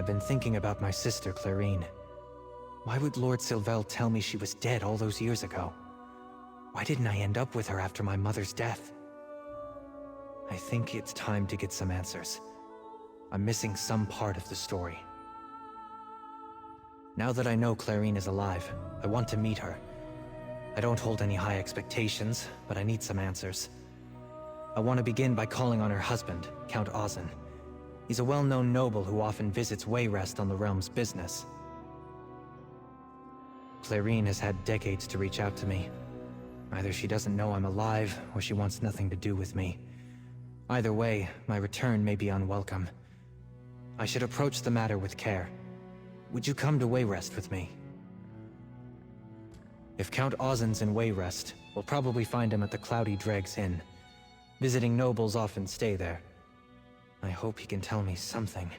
been thinking about my sister, Clarine. Why would Lord Sylvel tell me she was dead all those years ago? Why didn't I end up with her after my mother's death? I think it's time to get some answers. I'm missing some part of the story. Now that I know Clarine is alive, I want to meet her. I don't hold any high expectations, but I need some answers. I want to begin by calling on her husband, Count Ozin. He's a well-known noble who often visits Wayrest on the realm's business. Clarine has had decades to reach out to me. Either she doesn't know I'm alive, or she wants nothing to do with me. Either way, my return may be unwelcome. I should approach the matter with care. Would you come to Wayrest with me? If Count Ozin's in Wayrest, we'll probably find him at the Cloudy Dregs Inn. Visiting nobles often stay there. I hope he can tell me something.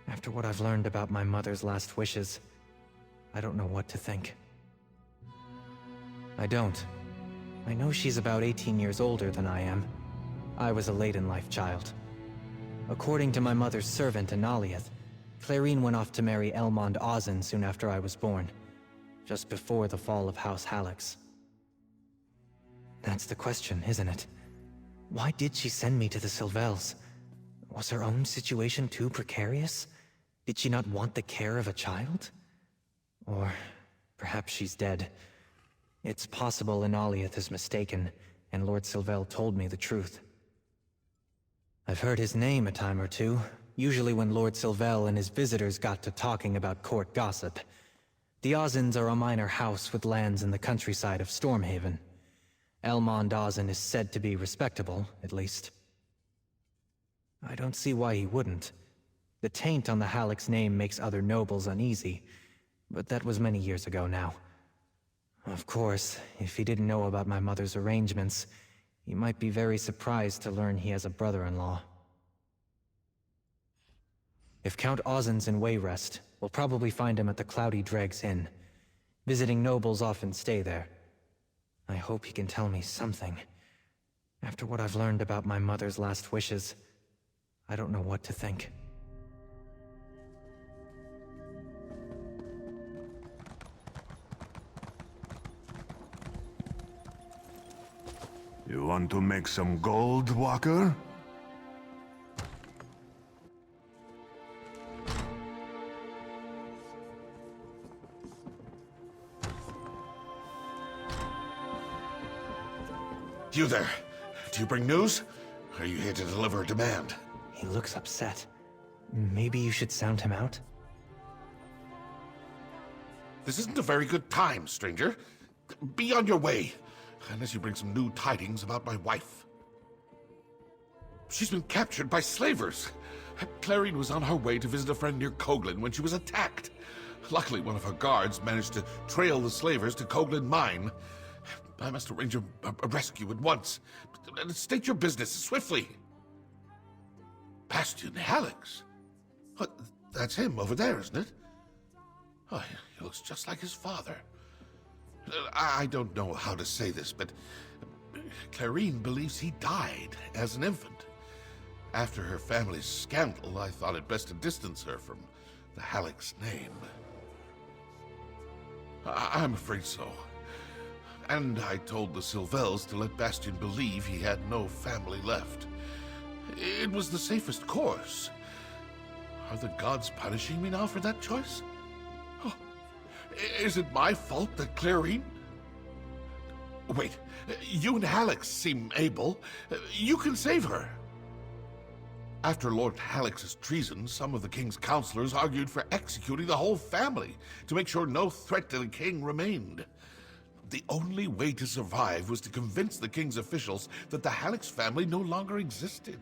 After what I've learned about my mother's last wishes, I don't know what to think. I don't. I know she's about 18 years older than I am. I was a late-in-life child. According to my mother's servant, Analiath, Clarine went off to marry Elmond Ozin soon after I was born, just before the fall of House Hallix. That's the question, isn't it? Why did she send me to the Sylvels? Was her own situation too precarious? Did she not want the care of a child? Or perhaps she's dead. It's possible Analiath is mistaken, and Lord Sylvel told me the truth. I've heard his name a time or two, usually when Lord Sylvel and his visitors got to talking about court gossip. The Ozins are a minor house with lands in the countryside of Stormhaven. Elmond Ozin is said to be respectable, at least. I don't see why he wouldn't. The taint on the Hallix name makes other nobles uneasy, but that was many years ago now. Of course, if he didn't know about my mother's arrangements, he might be very surprised to learn he has a brother-in-law. If Count Ozin's in Wayrest, we'll probably find him at the Cloudy Dregs Inn. Visiting nobles often stay there. I hope he can tell me something. After what I've learned about my mother's last wishes, I don't know what to think. You want to make some gold, Walker? You there. Do you bring news? Or are you here to deliver a demand? He looks upset. Maybe you should sound him out? This isn't a very good time, stranger. Be on your way. Unless you bring some new tidings about my wife. She's been captured by slavers. Clarine was on her way to visit a friend near Coglin when she was attacked. Luckily, one of her guards managed to trail the slavers to Coglin Mine. I must arrange a rescue at once. State your business swiftly. Bastion Hallix? What, that's him over there, isn't it? Oh, he looks just like his father. I don't know how to say this, but Clarine believes he died as an infant. After her family's scandal, I thought it best to distance her from the Hallix name. I'm afraid so. And I told the Sylvels to let Bastion believe he had no family left. It was the safest course. Are the gods punishing me now for that choice? Oh, is it my fault that Clarine... Wait, you and Hallix seem able. You can save her. After Lord Hallix's treason, some of the king's counselors argued for executing the whole family to make sure no threat to the king remained. The only way to survive was to convince the king's officials that the Hallix family no longer existed.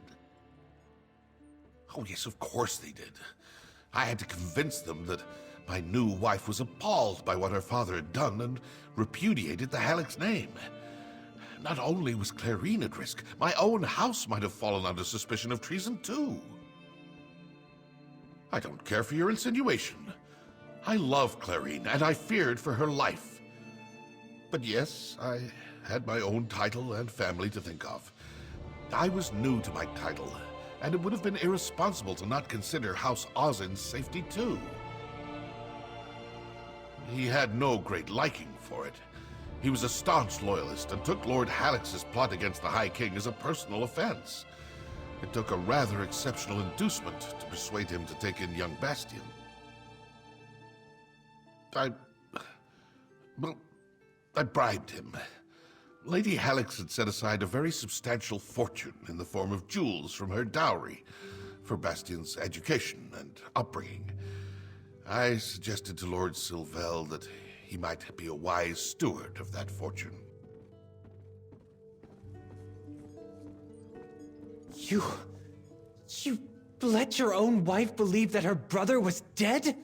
Oh yes, of course they did. I had to convince them that my new wife was appalled by what her father had done and repudiated the Hallix name. Not only was Clarine at risk, my own house might have fallen under suspicion of treason too. I don't care for your insinuation. I love Clarine, and I feared for her life. But yes, I had my own title and family to think of. I was new to my title, and it would have been irresponsible to not consider House Ozin's safety too. He had no great liking for it. He was a staunch loyalist and took Lord Hallix's plot against the High King as a personal offense. It took a rather exceptional inducement to persuade him to take in young Bastion. I bribed him. Lady Hallix had set aside a very substantial fortune in the form of jewels from her dowry for Bastion's education and upbringing. I suggested to Lord Sylvel that he might be a wise steward of that fortune. You let your own wife believe that her brother was dead?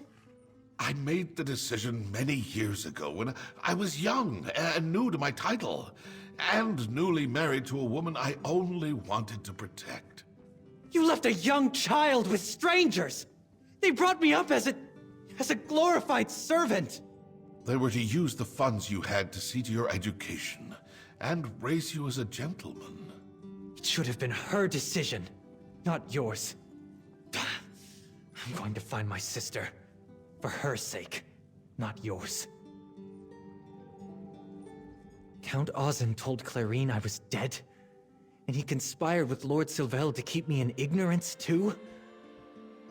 I made the decision many years ago when I was young and new to my title, and newly married to a woman I only wanted to protect. You left a young child with strangers! They brought me up as a glorified servant! They were to use the funds you had to see to your education, and raise you as a gentleman. It should have been her decision, not yours. I'm going to find my sister. For her sake, not yours. Count Ozin told Clarine I was dead, and he conspired with Lord Sylvel to keep me in ignorance too?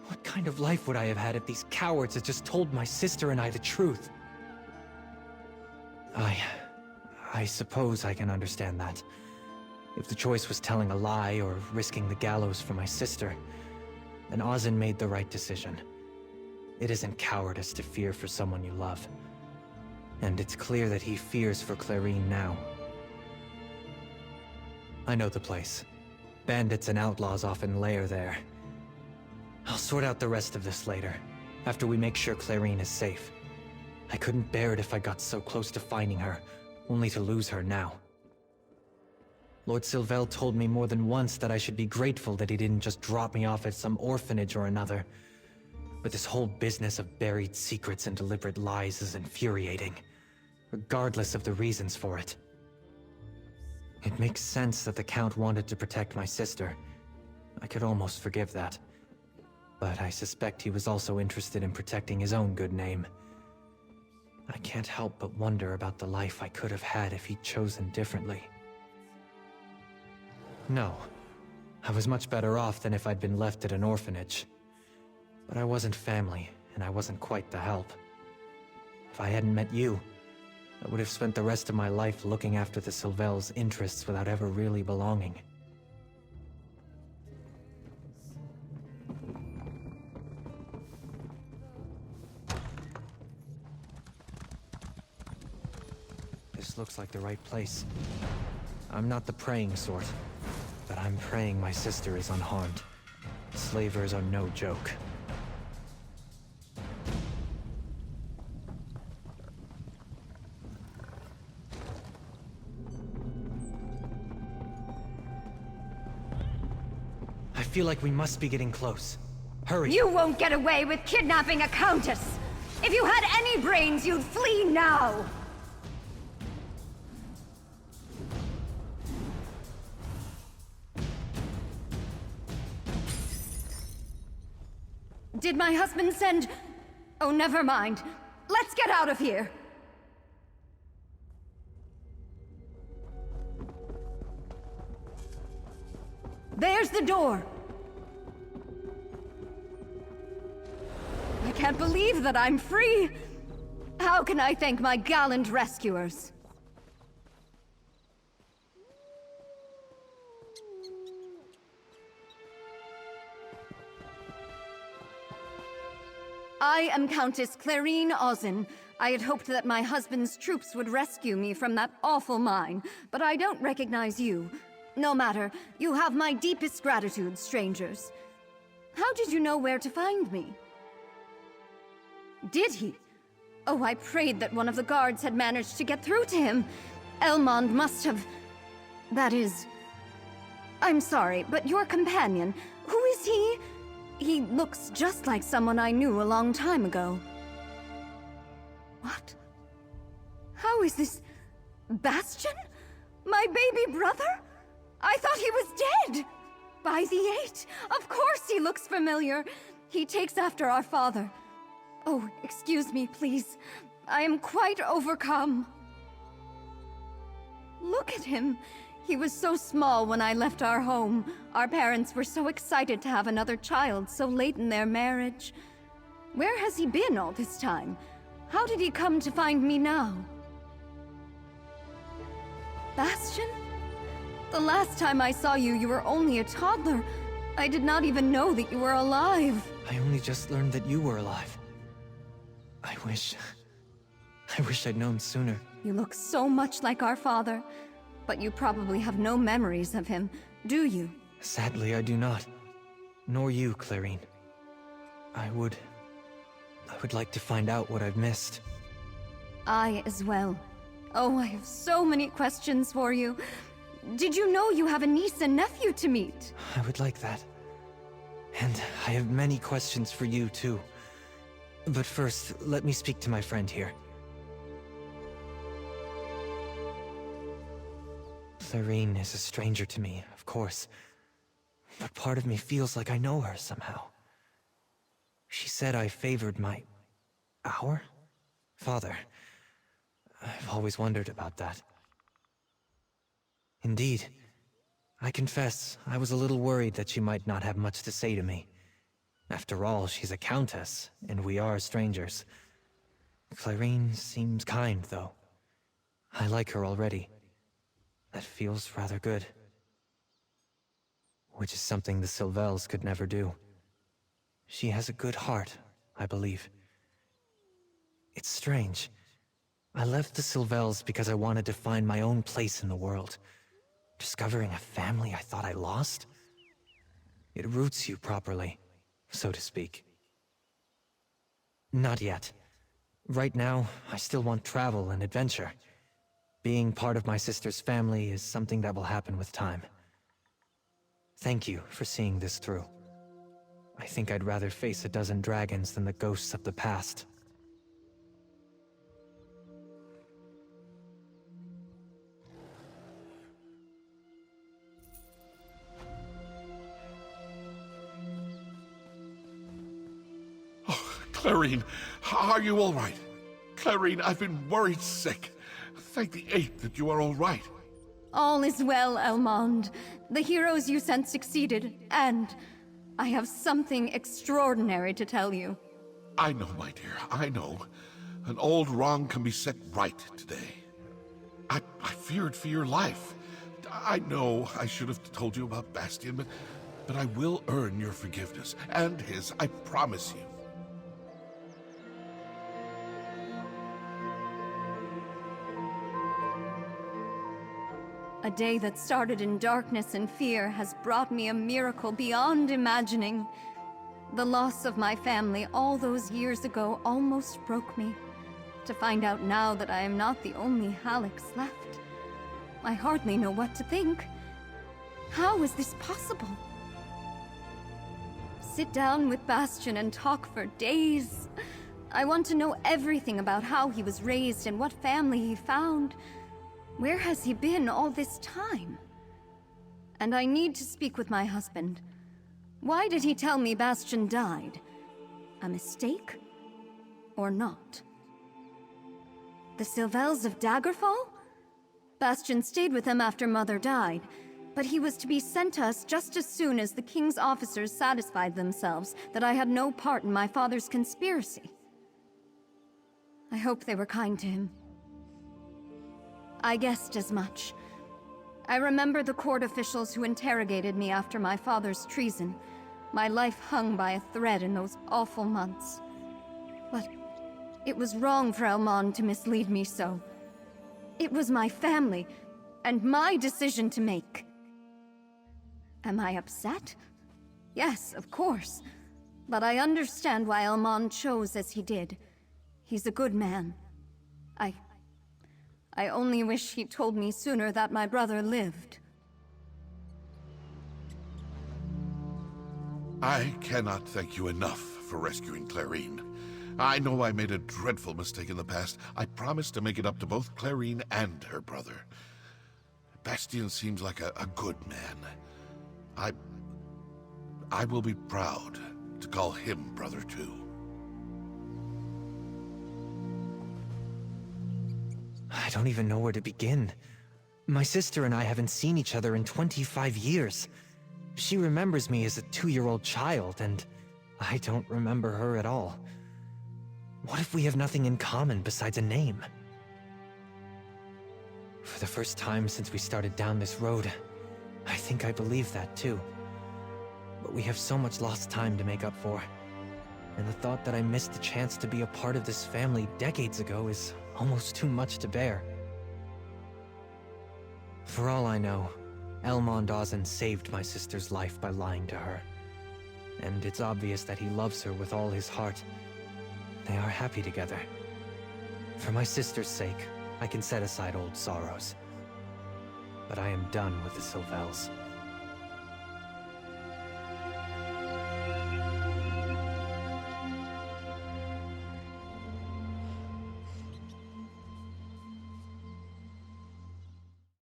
What kind of life would I have had if these cowards had just told my sister and I the truth? I suppose I can understand that. If the choice was telling a lie or risking the gallows for my sister, then Ozin made the right decision. It isn't cowardice to fear for someone you love. And it's clear that he fears for Clarine now. I know the place. Bandits and outlaws often lair there. I'll sort out the rest of this later, after we make sure Clarine is safe. I couldn't bear it if I got so close to finding her, only to lose her now. Lord Sylvel told me more than once that I should be grateful that he didn't just drop me off at some orphanage or another. But this whole business of buried secrets and deliberate lies is infuriating, regardless of the reasons for it. It makes sense that the Count wanted to protect my sister. I could almost forgive that. But I suspect he was also interested in protecting his own good name. I can't help but wonder about the life I could have had if he'd chosen differently. No, I was much better off than if I'd been left at an orphanage. But I wasn't family, and I wasn't quite the help. If I hadn't met you, I would have spent the rest of my life looking after the Sylvel's interests without ever really belonging. This looks like the right place. I'm not the praying sort, but I'm praying my sister is unharmed. Slavers are no joke. I feel like we must be getting close. Hurry! You won't get away with kidnapping a countess! If you had any brains, you'd flee now! Did my husband send... Oh, never mind. Let's get out of here! There's the door! I can't believe that I'm free! How can I thank my gallant rescuers? I am Countess Clarine Ozin. I had hoped that my husband's troops would rescue me from that awful mine, but I don't recognize you. No matter, you have my deepest gratitude, strangers. How did you know where to find me? Did he? Oh, I prayed that one of the guards had managed to get through to him. Elmond must have... That is... I'm sorry, but your companion, who is he? He looks just like someone I knew a long time ago. What? How is this... Bastion? My baby brother? I thought he was dead! By the 8! Of course he looks familiar! He takes after our father. Oh, excuse me, please. I am quite overcome. Look at him. He was so small when I left our home. Our parents were so excited to have another child so late in their marriage. Where has he been all this time? How did he come to find me now? Bastion? The last time I saw you, you were only a toddler. I did not even know that you were alive. I only just learned that you were alive. I wish I'd known sooner. You look so much like our father, but you probably have no memories of him, do you? Sadly, I do not. Nor you, Clarine. I would like to find out what I've missed. I as well. Oh, I have so many questions for you. Did you know you have a niece and nephew to meet? I would like that. And I have many questions for you, too. But first, let me speak to my friend here. Clarine is a stranger to me, of course. But part of me feels like I know her somehow. She said I favored our father. I've always wondered about that. Indeed. I confess, I was a little worried that she might not have much to say to me. After all, she's a countess, and we are strangers. Clarine seems kind, though. I like her already. That feels rather good. Which is something the Sylvels could never do. She has a good heart, I believe. It's strange. I left the Sylvels because I wanted to find my own place in the world. Discovering a family I thought I lost? It roots you properly, so to speak. Not yet. Right now, I still want travel and adventure. Being part of my sister's family is something that will happen with time. Thank you for seeing this through. I think I'd rather face a dozen dragons than the ghosts of the past. Clarine, are you all right? Clarine, I've been worried sick. Thank the 8 that you are all right. All is well, Elmond. The heroes you sent succeeded, and I have something extraordinary to tell you. I know, my dear, I know. An old wrong can be set right today. I feared for your life. I know I should have told you about Bastion, but I will earn your forgiveness, and his, I promise you. A day that started in darkness and fear has brought me a miracle beyond imagining. The loss of my family all those years ago almost broke me. To find out now that I am not the only Hallix left, I hardly know what to think. How is this possible? Sit down with Bastion and talk for days. I want to know everything about how he was raised and what family he found. Where has he been all this time? And I need to speak with my husband. Why did he tell me Bastion died? A mistake? Or not? The Sylvels of Daggerfall? Bastion stayed with him after Mother died, but he was to be sent to us just as soon as the King's officers satisfied themselves that I had no part in my father's conspiracy. I hope they were kind to him. I guessed as much. I remember the court officials who interrogated me after my father's treason. My life hung by a thread in those awful months. But it was wrong for Elmond to mislead me so. It was my family, and my decision to make. Am I upset? Yes, of course. But I understand why Elmond chose as he did. He's a good man. I only wish he'd told me sooner that my brother lived. I cannot thank you enough for rescuing Clarine. I know I made a dreadful mistake in the past. I promise to make it up to both Clarine and her brother. Bastion seems like a good man. I will be proud to call him brother too. I don't even know where to begin. My sister and I haven't seen each other in 25 years. She remembers me as a 2-year-old child, and I don't remember her at all. What if we have nothing in common besides a name? For the first time since we started down this road, I think I believe that too. But we have so much lost time to make up for. And the thought that I missed the chance to be a part of this family decades ago is almost too much to bear. For all I know, Elmond Ozen saved my sister's life by lying to her. And it's obvious that he loves her with all his heart. They are happy together. For my sister's sake, I can set aside old sorrows. But I am done with the Sylvels.